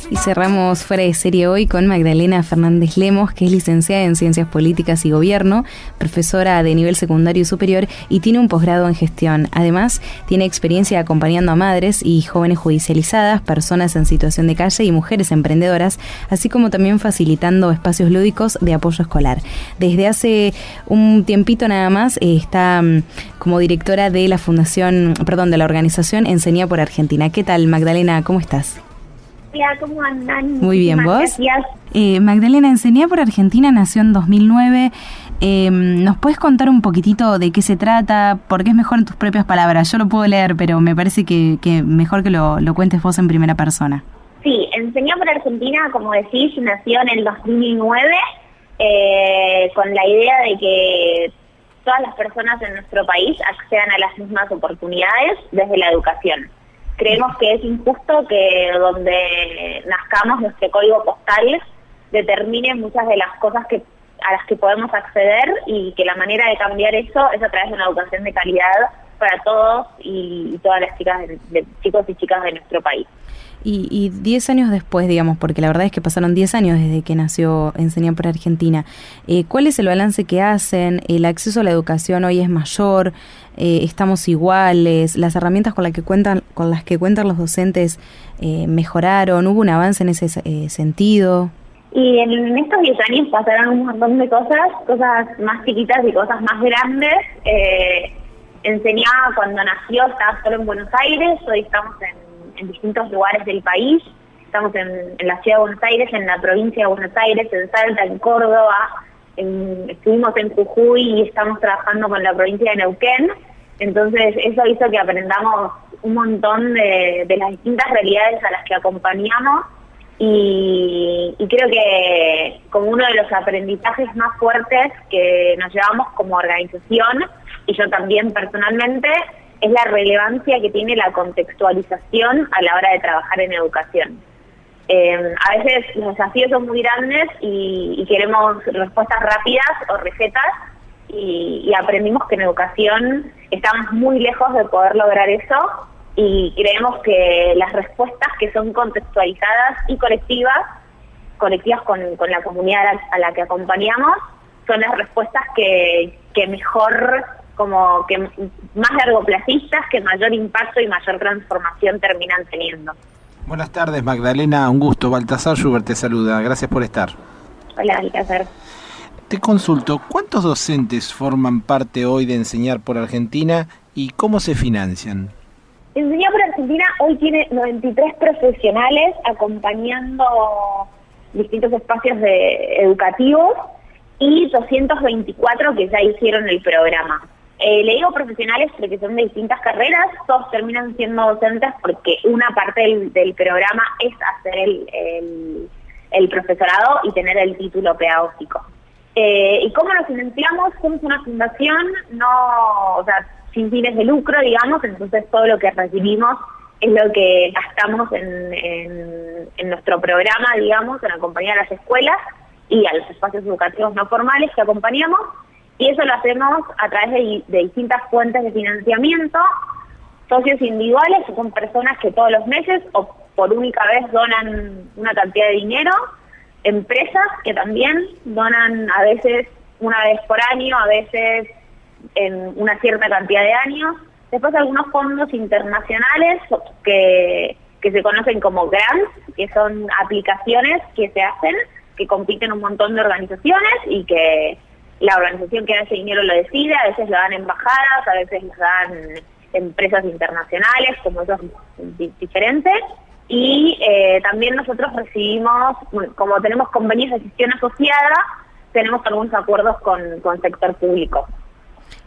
Y cerramos Fuera de Serie hoy con Magdalena Fernández Lemos, que es licenciada en Ciencias Políticas y Gobierno, profesora de nivel secundario y superior y tiene un posgrado en gestión. Además, tiene experiencia acompañando a madres y jóvenes judicializadas, personas en situación de calle y mujeres emprendedoras, así como también facilitando espacios lúdicos de apoyo escolar. Desde hace un tiempito nada más está como directora de la organización Enseñá por Argentina. ¿Qué tal, Magdalena? ¿Cómo estás? Hola, ¿cómo andan? Muy bien, ¿vos? Gracias. Magdalena, Enseñá por Argentina nació en 2009. ¿Nos puedes contar un poquitito de qué se trata? Porque es mejor en tus propias palabras. Yo lo puedo leer, pero me parece que mejor que lo cuentes vos en primera persona. Sí, Enseñá por Argentina, como decís, nació en el 2009 con la idea de que todas las personas en nuestro país accedan a las mismas oportunidades desde la educación. Creemos que es injusto que donde nazcamos nuestro código postal determine muchas de las cosas a las que podemos acceder y que la manera de cambiar eso es a través de una educación de calidad para todos y todas las chicos y chicas de nuestro país. Y 10 años después, digamos, porque la verdad es que pasaron 10 años desde que nació Enseñar por Argentina, ¿cuál es el balance que hacen? ¿El acceso a la educación hoy es mayor? ¿Estamos iguales? ¿Las herramientas con las que cuentan los docentes mejoraron? ¿Hubo un avance en ese sentido? Y en estos 10 años pasaron un montón de cosas más chiquitas y cosas más grandes. Enseñá cuando nació estaba solo en Buenos Aires, hoy estamos en distintos lugares del país. Estamos en la ciudad de Buenos Aires, en la provincia de Buenos Aires, en Salta, en Córdoba, estuvimos en Jujuy y estamos trabajando con la provincia de Neuquén. Entonces eso hizo que aprendamos un montón de las distintas realidades a las que acompañamos y creo que como uno de los aprendizajes más fuertes que nos llevamos como organización, y yo también personalmente, es la relevancia que tiene la contextualización a la hora de trabajar en educación. A veces los desafíos son muy grandes y queremos respuestas rápidas o recetas y aprendimos que en educación estamos muy lejos de poder lograr eso y creemos que las respuestas que son contextualizadas y colectivas con la comunidad a la que acompañamos, son las respuestas que mejor, como que más largoplacistas, que mayor impacto y mayor transformación terminan teniendo. Buenas tardes, Magdalena, un gusto. Baltasar Schubert te saluda, gracias por estar. Hola, Baltasar. Te consulto, ¿cuántos docentes forman parte hoy de Enseñar por Argentina y cómo se financian? Enseñar por Argentina hoy tiene 93 profesionales acompañando distintos espacios educativos y 224 que ya hicieron el programa. Le digo profesionales porque son de distintas carreras, todos terminan siendo docentes porque una parte del programa es hacer el profesorado y tener el título pedagógico. ¿Y cómo nos financiamos? Somos una fundación sin fines de lucro, digamos, entonces todo lo que recibimos es lo que gastamos en nuestro programa, digamos, en acompañar a las escuelas y a los espacios educativos no formales que acompañamos. Y eso lo hacemos a través de distintas fuentes de financiamiento, socios individuales, que son personas que todos los meses o por única vez donan una cantidad de dinero, empresas que también donan a veces una vez por año, a veces en una cierta cantidad de años. Después algunos fondos internacionales que se conocen como grants, que son aplicaciones que se hacen, que compiten un montón de organizaciones y que la organización que da ese dinero lo decide, a veces lo dan embajadas, a veces lo dan empresas internacionales, como esos diferentes. Y también nosotros recibimos, como tenemos convenios de gestión asociada, tenemos algunos acuerdos con sector público.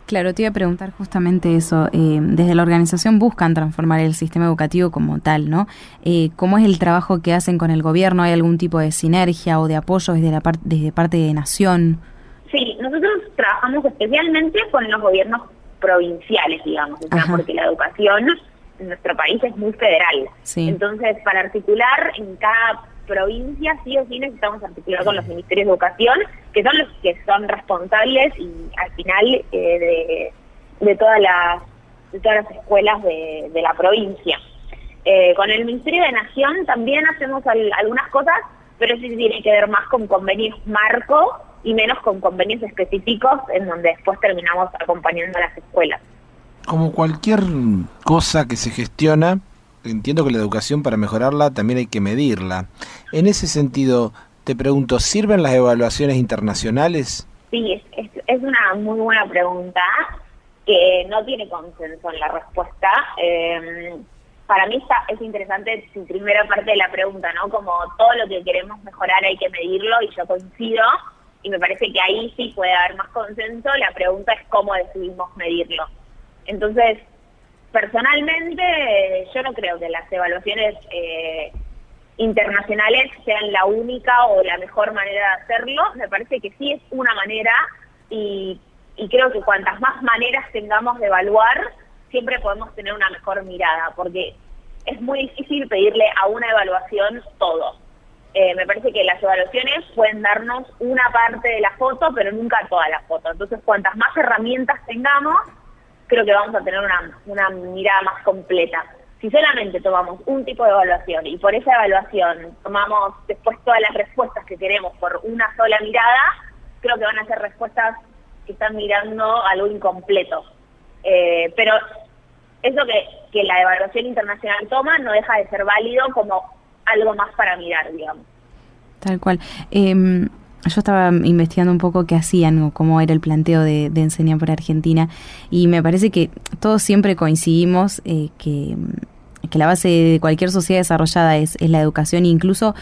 Claro, te iba a preguntar justamente eso. Desde la organización buscan transformar el sistema educativo como tal, ¿no? ¿Cómo es el trabajo que hacen con el gobierno? ¿Hay algún tipo de sinergia o de apoyo desde parte de Nación? Sí, nosotros trabajamos especialmente con los gobiernos provinciales, digamos, porque la educación en nuestro país es muy federal. Sí. Entonces, para articular en cada provincia, sí o sí necesitamos articular con los ministerios de educación, que son los que son responsables y al final de todas las escuelas de la provincia. Con el Ministerio de Nación también hacemos algunas cosas, pero sí tiene que ver más con convenios marco y menos con convenios específicos en donde después terminamos acompañando a las escuelas. Como cualquier cosa que se gestiona, entiendo que la educación para mejorarla también hay que medirla. En ese sentido, te pregunto, ¿sirven las evaluaciones internacionales? Sí, es una muy buena pregunta que no tiene consenso en la respuesta. Para mí es interesante su primera parte de la pregunta, ¿no? Como todo lo que queremos mejorar hay que medirlo, y yo coincido, y me parece que ahí sí puede haber más consenso. La pregunta es cómo decidimos medirlo. Entonces, personalmente, yo no creo que las evaluaciones internacionales sean la única o la mejor manera de hacerlo. Me parece que sí es una manera, y creo que cuantas más maneras tengamos de evaluar, siempre podemos tener una mejor mirada, porque es muy difícil pedirle a una evaluación todo. Me parece que las evaluaciones pueden darnos una parte de la foto, pero nunca toda la foto. Entonces, cuantas más herramientas tengamos, creo que vamos a tener una mirada más completa. Si solamente tomamos un tipo de evaluación y por esa evaluación tomamos después todas las respuestas que queremos por una sola mirada, creo que van a ser respuestas que están mirando algo incompleto. Pero eso que la evaluación internacional toma no deja de ser válido como algo más para mirar, digamos. Tal cual. Yo estaba investigando un poco qué hacían o cómo era el planteo de Enseñar por Argentina, y me parece que todos siempre coincidimos que la base de cualquier sociedad desarrollada es la educación. Incluso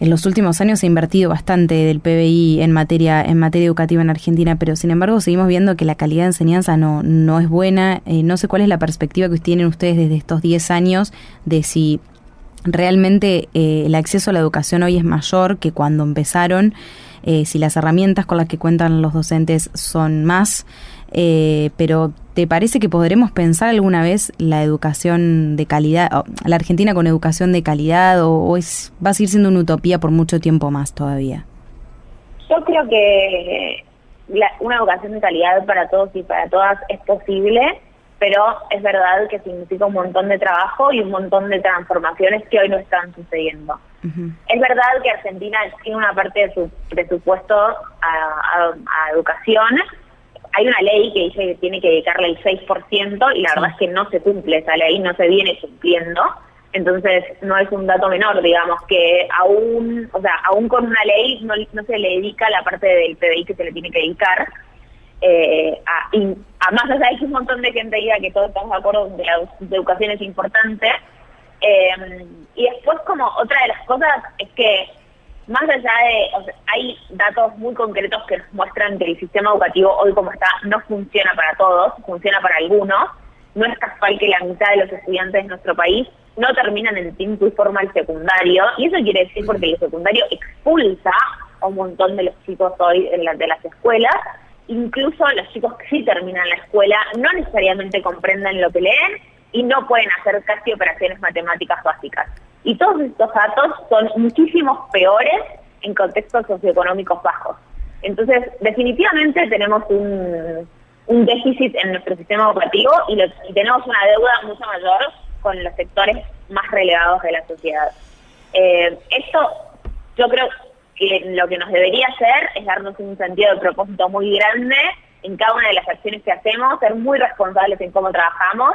en los últimos años se ha invertido bastante del PBI en materia educativa en Argentina, pero sin embargo seguimos viendo que la calidad de enseñanza no es buena. No sé cuál es la perspectiva que tienen ustedes desde estos 10 años de si realmente el acceso a la educación hoy es mayor que cuando empezaron, si las herramientas con las que cuentan los docentes son más, pero ¿te parece que podremos pensar alguna vez la educación de calidad, la Argentina con educación de calidad, o va a seguir siendo una utopía por mucho tiempo más todavía? Yo creo que una educación de calidad para todos y para todas es posible, pero es verdad que significa un montón de trabajo y un montón de transformaciones que hoy no están sucediendo. Uh-huh. Es verdad que Argentina tiene una parte de su presupuesto a educación. Hay una ley que dice que tiene que dedicarle el 6%, y la verdad es que no se cumple esa ley, no se viene cumpliendo. Entonces no es un dato menor, digamos, que aún con una ley no se le dedica la parte del PBI que se le tiene que dedicar. Más allá de que un montón de gente diga que todos estamos de acuerdo en que la educación es importante, y después, como otra de las cosas es que más allá hay datos muy concretos que nos muestran que el sistema educativo hoy como está no funciona para todos, funciona para algunos. No es casual que la mitad de los estudiantes de nuestro país no terminan en tiempo y forma el secundario, y eso quiere decir porque el secundario expulsa a un montón de los chicos hoy de las escuelas. Incluso los chicos que sí terminan la escuela no necesariamente comprenden lo que leen y no pueden hacer casi operaciones matemáticas básicas. Y todos estos datos son muchísimos peores en contextos socioeconómicos bajos. Entonces, definitivamente tenemos un déficit en nuestro sistema educativo y tenemos una deuda mucho mayor con los sectores más relegados de la sociedad. Esto, yo creo que lo que nos debería hacer es darnos un sentido de propósito muy grande en cada una de las acciones que hacemos, ser muy responsables en cómo trabajamos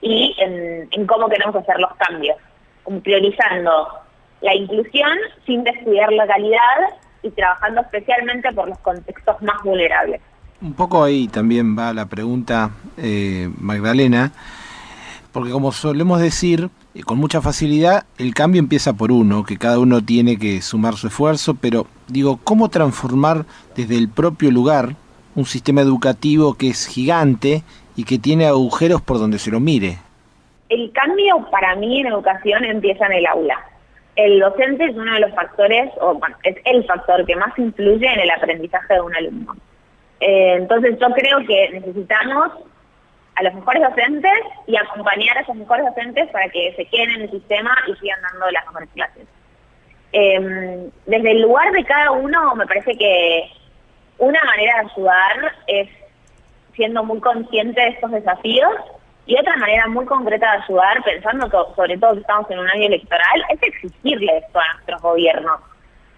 y en cómo queremos hacer los cambios, priorizando la inclusión sin descuidar la calidad y trabajando especialmente por los contextos más vulnerables. Un poco ahí también va la pregunta, Magdalena, porque como solemos decir, con mucha facilidad, el cambio empieza por uno, que cada uno tiene que sumar su esfuerzo, pero digo, ¿cómo transformar desde el propio lugar un sistema educativo que es gigante y que tiene agujeros por donde se lo mire? El cambio para mí en educación empieza en el aula. El docente es uno de los factores, es el factor que más influye en el aprendizaje de un alumno. Entonces yo creo que necesitamos a los mejores docentes y acompañar a esos mejores docentes para que se queden en el sistema y sigan dando las mejores clases. Desde el lugar de cada uno, me parece que una manera de ayudar es siendo muy consciente de estos desafíos Y otra manera muy concreta de ayudar, pensando sobre todo que estamos en un año electoral, es exigirles esto a nuestros gobiernos.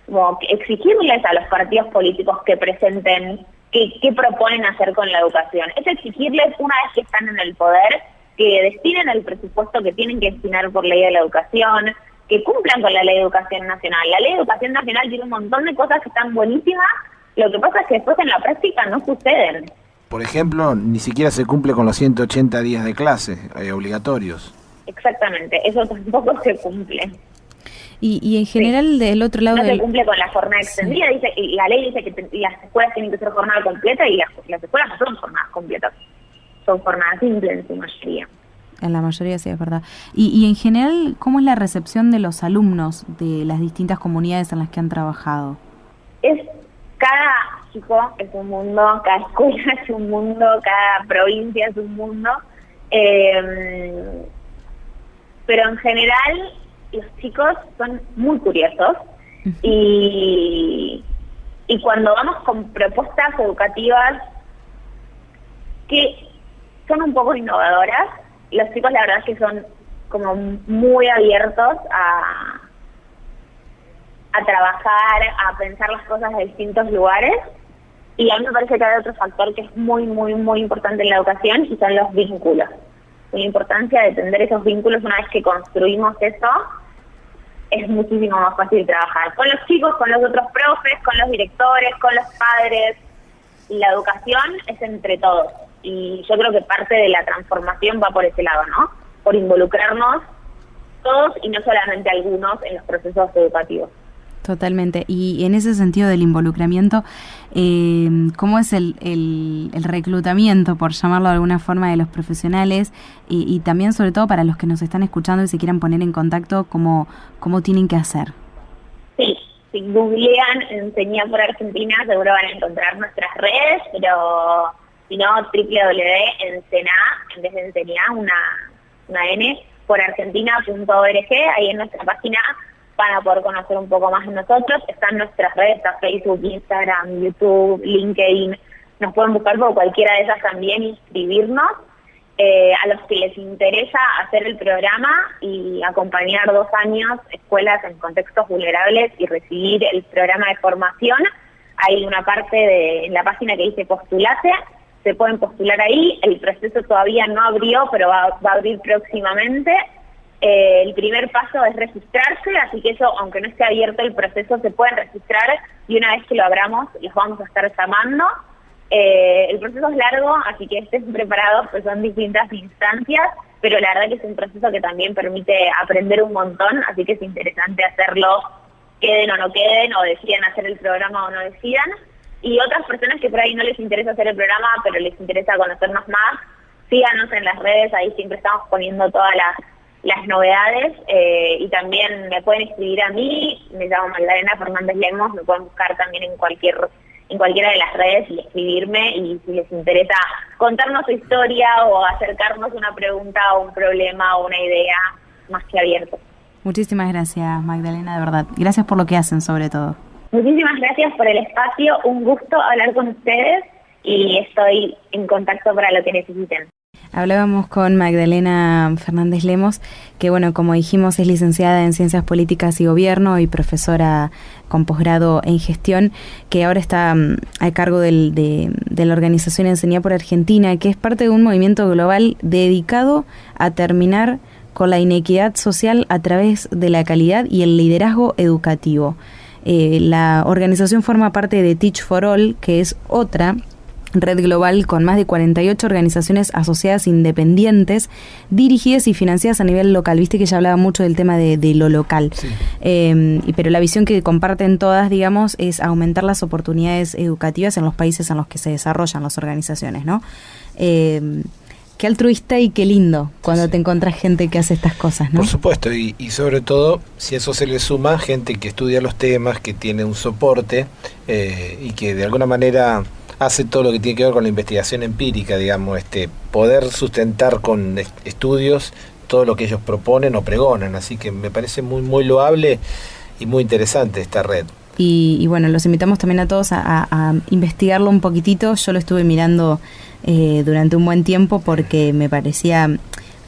Como exigirles a los partidos políticos que presenten qué proponen hacer con la educación. Es exigirles, una vez que están en el poder, que destinen el presupuesto que tienen que destinar por ley de la educación, que cumplan con la Ley de Educación Nacional. La Ley de Educación Nacional tiene un montón de cosas que están buenísimas, lo que pasa es que después en la práctica no suceden. Por ejemplo, ni siquiera se cumple con los 180 días de clase obligatorios. Exactamente, eso tampoco se cumple. Y en general, del otro lado... No se cumple con la jornada extendida, dice, y la ley dice que las escuelas tienen que ser jornada completa, y las escuelas no son jornadas completas, son jornadas simples en su mayoría. En la mayoría sí, es verdad. Y en general, ¿cómo es la recepción de los alumnos de las distintas comunidades en las que han trabajado? Cada chico es un mundo, cada escuela es un mundo, cada provincia es un mundo, pero en general los chicos son muy curiosos y cuando vamos con propuestas educativas que son un poco innovadoras, los chicos la verdad es que son como muy abiertos a trabajar, a pensar las cosas de distintos lugares. Y a mí me parece que hay otro factor que es muy, muy, muy importante en la educación, y son los vínculos. La importancia de tender esos vínculos. Una vez que construimos eso, es muchísimo más fácil trabajar con los chicos, con los otros profes, con los directores, con los padres. La educación es entre todos. Y yo creo que parte de la transformación va por ese lado, ¿no? Por involucrarnos todos y no solamente algunos en los procesos educativos. Totalmente. Y en ese sentido del involucramiento, ¿cómo es el reclutamiento, por llamarlo de alguna forma, de los profesionales? Y también, sobre todo, para los que nos están escuchando y se quieran poner en contacto, ¿cómo tienen que hacer? Sí, si googlean Enseñar por Argentina, seguro van a encontrar nuestras redes, pero si no, www.encena, en vez de enseñar, una N, por argentina.org, ahí en nuestra página van a poder conocer un poco más de nosotros. Están nuestras redes, está Facebook, Instagram, YouTube, LinkedIn. Nos pueden buscar por cualquiera de esas también, inscribirnos. A los que les interesa hacer el programa y acompañar 2 años escuelas en contextos vulnerables y recibir el programa de formación, hay una parte en la página que dice postulate, se pueden postular ahí. El proceso todavía no abrió, pero va a abrir próximamente. El primer paso es registrarse, así que eso, aunque no esté abierto el proceso, se pueden registrar, y una vez que lo abramos, los vamos a estar llamando. El proceso es largo, así que estén preparados, pues son distintas instancias, pero la verdad que es un proceso que también permite aprender un montón, así que es interesante hacerlo, queden o no queden, o decidan hacer el programa o no decidan. Y otras personas que por ahí no les interesa hacer el programa, pero les interesa conocernos más, síganos en las redes, ahí siempre estamos poniendo todas las novedades, y también me pueden escribir a mí, me llamo Magdalena Fernández Lemos, me pueden buscar también en cualquiera de las redes y escribirme, y si les interesa contarnos su historia o acercarnos una pregunta o un problema o una idea, más que abierto. Muchísimas gracias, Magdalena, de verdad. Gracias por lo que hacen, sobre todo. Muchísimas gracias por el espacio, un gusto hablar con ustedes y estoy en contacto para lo que necesiten. Hablábamos con Magdalena Fernández Lemos, que bueno, como dijimos, es licenciada en Ciencias Políticas y Gobierno y profesora con posgrado en Gestión, que ahora está a cargo de la organización Enseñar por Argentina, que es parte de un movimiento global dedicado a terminar con la inequidad social a través de la calidad y el liderazgo educativo. La organización forma parte de Teach for All, que es otra red global con más de 48 organizaciones asociadas independientes, dirigidas y financiadas a nivel local. Viste que ya hablaba mucho del tema de lo local. Sí. Pero la visión que comparten todas, digamos, es aumentar las oportunidades educativas en los países en los que se desarrollan las organizaciones, ¿no? Qué altruista y qué lindo cuando te encontrás gente que hace estas cosas, ¿no? Por supuesto, y sobre todo, si eso se le suma gente que estudia los temas, que tiene un soporte, y que de alguna manera hace todo lo que tiene que ver con la investigación empírica, digamos, poder sustentar con estudios todo lo que ellos proponen o pregonan. Así que me parece muy, muy loable y muy interesante esta red. Y bueno, los invitamos también a todos a investigarlo un poquitito. Yo lo estuve mirando durante un buen tiempo porque me parecía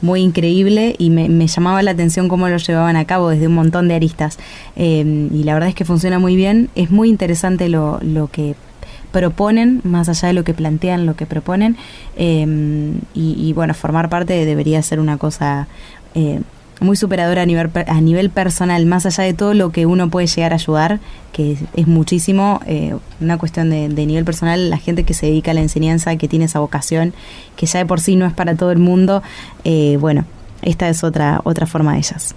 muy increíble y me llamaba la atención cómo lo llevaban a cabo desde un montón de aristas. Y la verdad es que funciona muy bien. Es muy interesante lo que proponen, más allá de lo que plantean, lo que proponen. Y bueno, formar parte debería ser una cosa muy superadora a nivel personal, más allá de todo lo que uno puede llegar a ayudar, que es muchísimo. Una cuestión de nivel personal, la gente que se dedica a la enseñanza, que tiene esa vocación, que ya de por sí no es para todo el mundo, bueno, esta es otra forma de ellas.